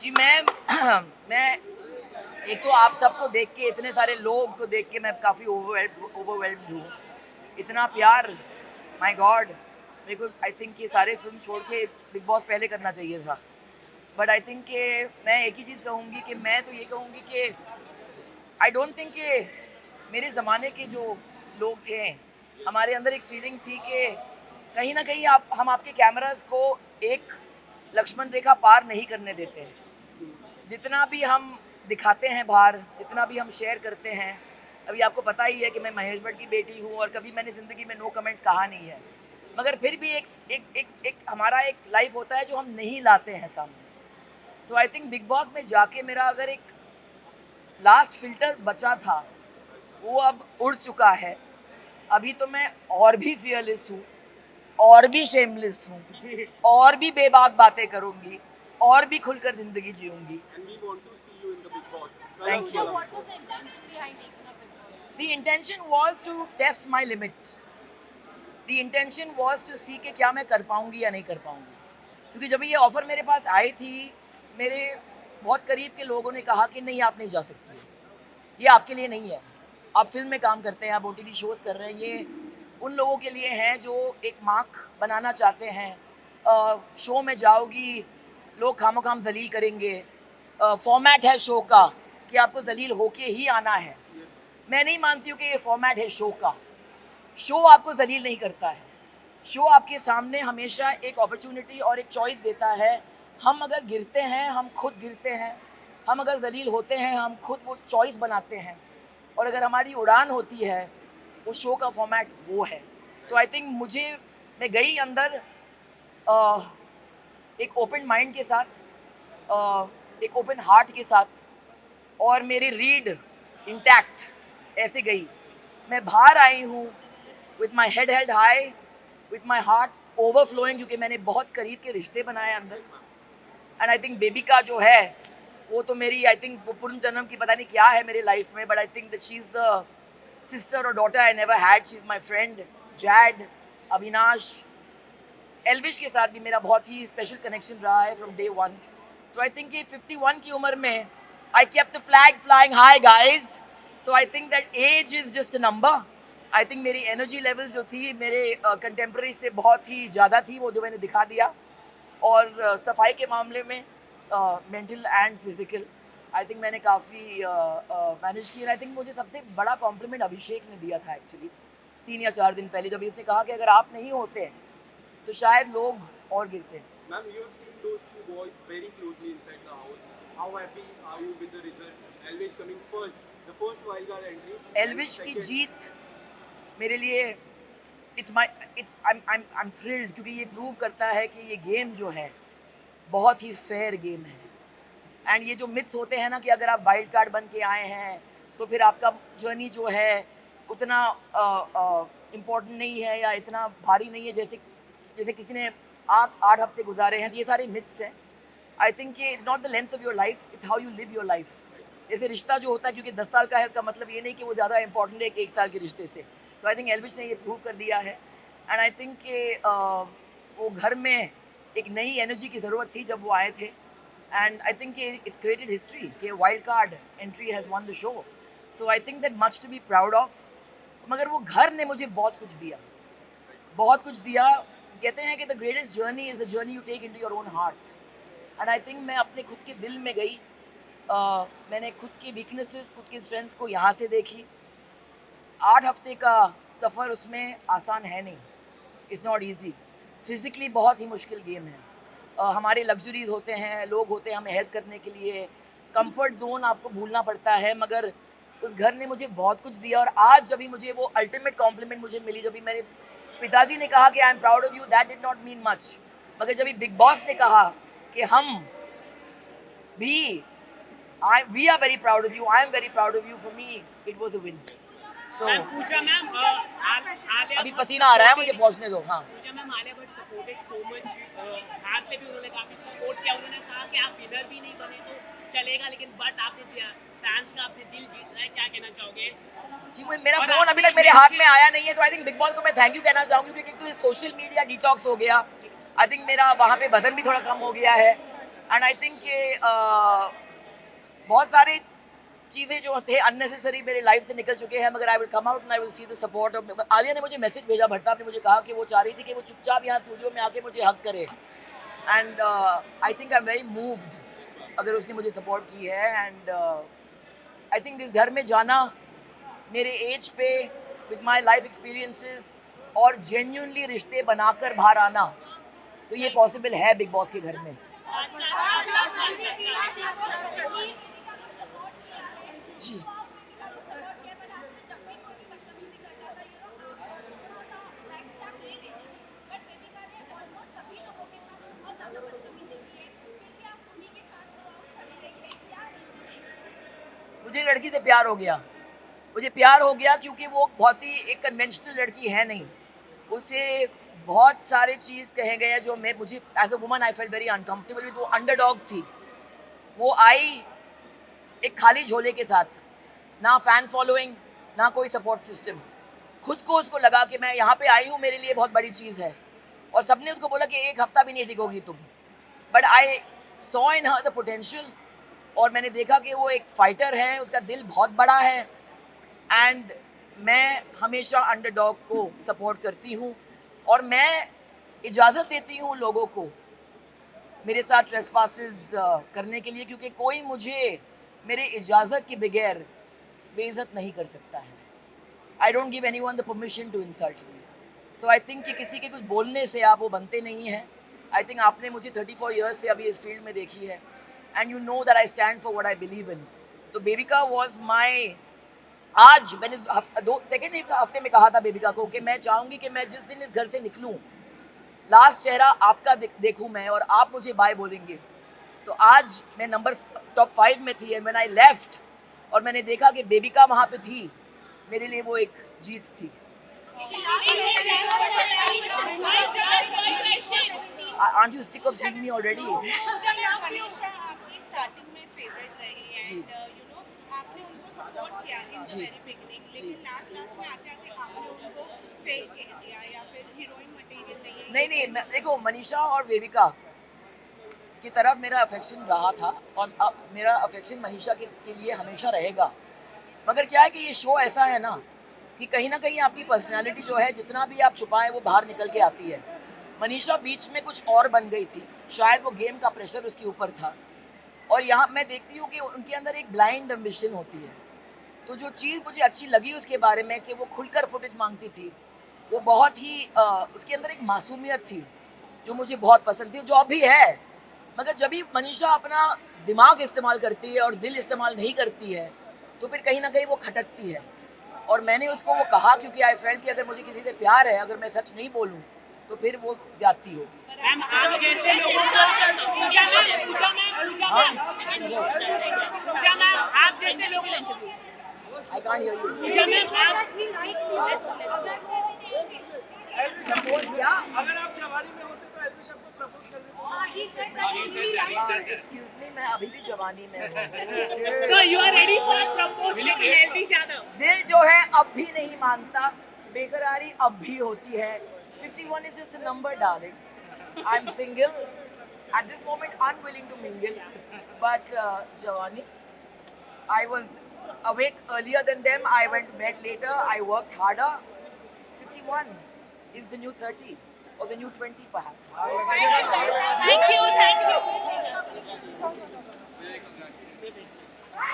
जी मैं एक तो आप सबको देख के, इतने सारे लोग को देख के मैं काफ़ी ओवरवेल्म्ड हूँ। इतना प्यार, माय गॉड। मेरे को आई थिंक ये सारे फिल्म छोड़ के बिग बॉस पहले करना चाहिए था। बट आई थिंक कि मैं एक ही चीज़ कहूँगी कि मैं तो ये कहूँगी कि आई डोंट थिंक कि मेरे ज़माने के जो लोग थे, हमारे अंदर एक फीलिंग थी कि कहीं ना कहीं हम आपके कैमरास को एक लक्ष्मण रेखा पार नहीं करने देते हैं। जितना भी हम दिखाते हैं बाहर, जितना भी हम शेयर करते हैं, अभी आपको पता ही है कि मैं महेश भट्ट की बेटी हूँ और कभी मैंने ज़िंदगी में नो कमेंट्स कहा नहीं है, मगर फिर भी एक हमारा एक लाइफ होता है जो हम नहीं लाते हैं सामने। तो आई थिंक बिग बॉस में जाके मेरा अगर एक लास्ट फिल्टर बचा था, वो अब उड़ चुका है। अभी तो मैं और भी फियरलेस हूँ, और भी शेमलेस हूँ, और भी बेबाक बातें करूँगी, और भी खुलकर ज़िंदगी जीऊँगी। Thank you. So what was the intention behind making a Big Boss? The intention was to test my limits. The intention was to see कि क्या मैं कर पाऊँगी या नहीं कर पाऊँगी। क्योंकि जब ये ऑफ़र मेरे पास आई थी, मेरे बहुत करीब के लोगों ने कहा कि नहीं, आप नहीं जा सकती हो, ये आपके लिए नहीं है। आप फिल्म में काम करते हैं, आप OTT शोज़ कर रहे हैं, ये उन लोगों के लिए हैं जो एक मार्क बनाना चाहते हैं। शो में जाओगी, लोग खामोखाम जलील करेंगे। फॉर्मेट है शो का कि आपको जलील होके ही आना है। मैं नहीं मानती हूँ कि ये फॉर्मेट है शो का। शो आपको जलील नहीं करता है। शो आपके सामने हमेशा एक अपॉर्चुनिटी और एक चॉइस देता है। हम अगर गिरते हैं, हम खुद गिरते हैं। हम अगर जलील होते हैं, हम खुद वो चॉइस बनाते हैं। और अगर हमारी उड़ान होती है, उस शो का फॉर्मेट वो है। तो आई थिंक मैं गई अंदर एक ओपन माइंड के साथ, एक ओपन हार्ट के साथ, और मेरी रीड इंटैक्ट ऐसे गई। मैं बाहर आई हूँ with my head held high, with my heart overflowing, क्योंकि मैंने बहुत करीब के रिश्ते बनाए अंदर। एंड आई थिंक बेबी का जो है, वो तो मेरी आई थिंक पूर्ण जन्म की पता नहीं क्या है मेरे लाइफ में, but I think that she is the sister और daughter I never had. She is my friend. Jad, Avinash, Elvish के साथ भी मेरा बहुत ही स्पेशल कनेक्शन रहा है फ्रॉम डे वन। तो आई थिंक ये 51 की उम्र में I kept the flag flying high guys. So I think that age is just a number. I think मेरी एनर्जी लेवल्स जो थी मेरे कंटेम्प्रेरी से बहुत ही ज़्यादा थी, वो जो मैंने दिखा दिया। और सफाई के मामले में mental and physical I think मैंने काफ़ी मैनेज किया। आई थिंक मुझे सबसे बड़ा कॉम्प्लीमेंट अभिषेक ने दिया था एक्चुअली 3 या 4 दिन पहले, जब इसने कहा कि अगर आप नहीं होते तो शायद लोग और गिरते। Ma'am, you have seen those two boys very closely inside the house. How happy are you with the result? Elvish coming first, the first wildcard entry. Elvish की जीत मेरे लिए I'm thrilled, क्योंकि ये प्रूव करता है कि ये गेम जो है बहुत ही फेयर गेम है। एंड ये जो मिथ्स होते हैं ना कि अगर आप वाइल्ड कार्ड बन के आए हैं तो फिर आपका जर्नी जो है उतना इम्पोर्टेंट नहीं है या इतना भारी नहीं है, जैसे जैसे किसी ने 8 हफ्ते गुजारे हैं, तो ये सारे मिथ्स हैं। आई think it's not the length of your life, it's how you live your life. जैसे रिश्ता जो होता है, क्योंकि 10 साल का है, इसका मतलब ये नहीं कि वो ज़्यादा इंपॉर्टेंट है कि 1 साल के रिश्ते से। तो आई थिंक एल्विश ने ये प्रूव कर दिया है। एंड आई थिंक वो घर में एक नई एनर्जी की ज़रूरत थी जब वो आए थे। And I think it's created history कि wild card entry has won the show. So I think that much to be proud of. मगर वो घर ने मुझे बहुत कुछ दिया, बहुत कुछ दिया। कहते हैं कि the greatest journey is a journey you take into your own heart. And I think मैं अपने खुद के दिल में गई। मैंने खुद की वीकनेसेस, खुद की स्ट्रेंथ को यहाँ से देखी। 8 हफ्ते का सफ़र उसमें आसान है नहीं, इट्स नॉट ईजी। फिज़िकली बहुत ही मुश्किल गेम है। हमारे लग्जरीज होते हैं, लोग होते हैं हमें हेल्प करने के लिए, कंफर्ट जोन आपको भूलना पड़ता है, मगर उस घर ने मुझे बहुत कुछ दिया। और आज जब भी मुझे वो अल्टीमेट कॉम्प्लीमेंट मुझे मिली, जब भी मेरे पिताजी ने कहा कि I am proud of you, that did not mean much. मगर जब भी बिग बॉस ने कहा कि हम भी we are very proud of you, I am very proud of you, for me it was a win. So Pooja ma'am अभी पसीना आ रहा है मुझे, पहुंचने दो। हाँ, Pooja ma'am, Alia Bhatt supported so much, हाथ में भी उन्होंने काफी सपोर्ट किया। उन्होंने कहा कि आप विनर भी नहीं बने तो चलेगा, लेकिन बट आपने दिया, फैंस का आपने दिल जीत रहा है, क्या कहना चाहोगे? जी, मेरा फोन अभी तक मेरे हाथ में आया नहीं है, तो आई थिंक बिग बॉस को मैं थैंक यू कहना चाहूँगी, क्योंकि तो सोशल मीडिया डिटॉक्स हो गया। आई थिंक मेरा वहाँ पे वजन भी थोड़ा कम हो गया है एंड आई थिंक कि बहुत सारी चीज़ें जो थे अननेसेसरी मेरे लाइफ से निकल चुके हैं, मगर I will come out and I will see the support of. Alia ने मुझे मैसेज भेजा, भट्टा ने मुझे कहा कि वो चाह रही थी कि वो चुपचाप यहाँ स्टूडियो में आके मुझे हक करे and I think I am very moved अगर उसने मुझे सपोर्ट की है एंड आई थिंक इस घर में जाना मेरे एज पे विद माई लाइफ एक्सपीरियंसेस और जेन्यूनली रिश्ते बनाकर बाहर आना, तो ये पॉसिबल है बिग बॉस के घर में। जी मुझे लड़की से प्यार हो गया, मुझे प्यार हो गया क्योंकि वो बहुत ही एक कन्वेंशनल लड़की है नहीं, उसे बहुत सारे चीज़ कहे गए हैं जो मैं मुझे as a woman I felt very uncomfortable with. वो अंडरडॉग थी, वो आई एक खाली झोले के साथ, ना फैन फॉलोइंग ना कोई सपोर्ट सिस्टम। खुद को उसको लगा कि मैं यहाँ पे आई हूँ, मेरे लिए बहुत बड़ी चीज़ है, और सबने उसको बोला कि एक हफ्ता भी नहीं टिकोगी तुम, but I saw in her the potential और मैंने देखा कि वो एक फाइटर है, उसका दिल बहुत बड़ा है एंड मैं हमेशा अंडरडॉग को सपोर्ट करती हूँ और मैं इजाज़त देती हूँ लोगों को मेरे साथ ट्रेसपासेस करने के लिए, क्योंकि कोई मुझे मेरे इजाज़त के बगैर बेइज्जत नहीं कर सकता है। I don't give anyone the permission to insult me. So I think कि किसी के कुछ बोलने से आप वो बनते नहीं हैं। आई थिंक आपने मुझे 34 ईयर्स से अभी इस फील्ड में देखी है and you know that I stand for what I believe in. तो बेबिका वाज माय, आज मैंने सेकेंड हफ्ते में कहा था बेबिका को कि मैं चाहूँगी कि मैं जिस दिन इस घर से निकलूँ लास्ट चेहरा आपका देखूँ मैं और आप मुझे बाय बोलेंगे। तो आज मैं नंबर टॉप 5 में थी एंड व्हेन आई लेफ्ट और मैंने देखा कि बेबिका वहाँ पे थी, मेरे लिए वो एक जीत थी। Aren't you sick of seeing me already? जी जी नहीं, देखो मनीषा और बेबिका की तरफ मेरा अफेक्शन रहा था और अब मेरा अफेक्शन मनीषा के लिए हमेशा रहेगा। मगर क्या है कि ये शो ऐसा है ना कि कहीं ना कहीं आपकी पर्सनालिटी जो है जितना भी आप छुपाएं वो बाहर निकल के आती है। मनीषा बीच में कुछ और बन गई थी, शायद वो गेम का प्रेशर उसके ऊपर था और यहाँ मैं देखती हूँ कि उनके अंदर एक ब्लाइंड एम्बिशन होती है। तो जो चीज़ मुझे अच्छी लगी उसके बारे में कि वो खुलकर फुटेज मांगती थी, वो बहुत ही उसके अंदर एक मासूमियत थी जो मुझे बहुत पसंद थी, जो अभी है। मगर जब भी मनीषा अपना दिमाग इस्तेमाल करती है और दिल इस्तेमाल नहीं करती है तो फिर कहीं ना कहीं वो खटकती है। और मैंने उसको वो कहा क्योंकि आई फेल्ट कि अगर मुझे किसी से प्यार है, अगर मैं सच नहीं बोलूँ तो फिर वो ज्यादती होगी। मैम आप जैसे लोगों I can't hear you. Suppose क्या? अगर आप जवानी में होते तो एल्विश आपको प्रपोज कर देते। एक्सक्यूज मी, मैं अभी भी जवानी में हूँ। So you are ready for proposal to Elvish Yadav? दिल जो है अब भी नहीं मानता, बेकरारी अब भी होती है। 51 is just a number, darling. I'm single. At this moment, unwilling to mingle. But Jawani, I was awake earlier than them. I went to bed later. I worked harder. 51 is the new 30 or the new 20 perhaps.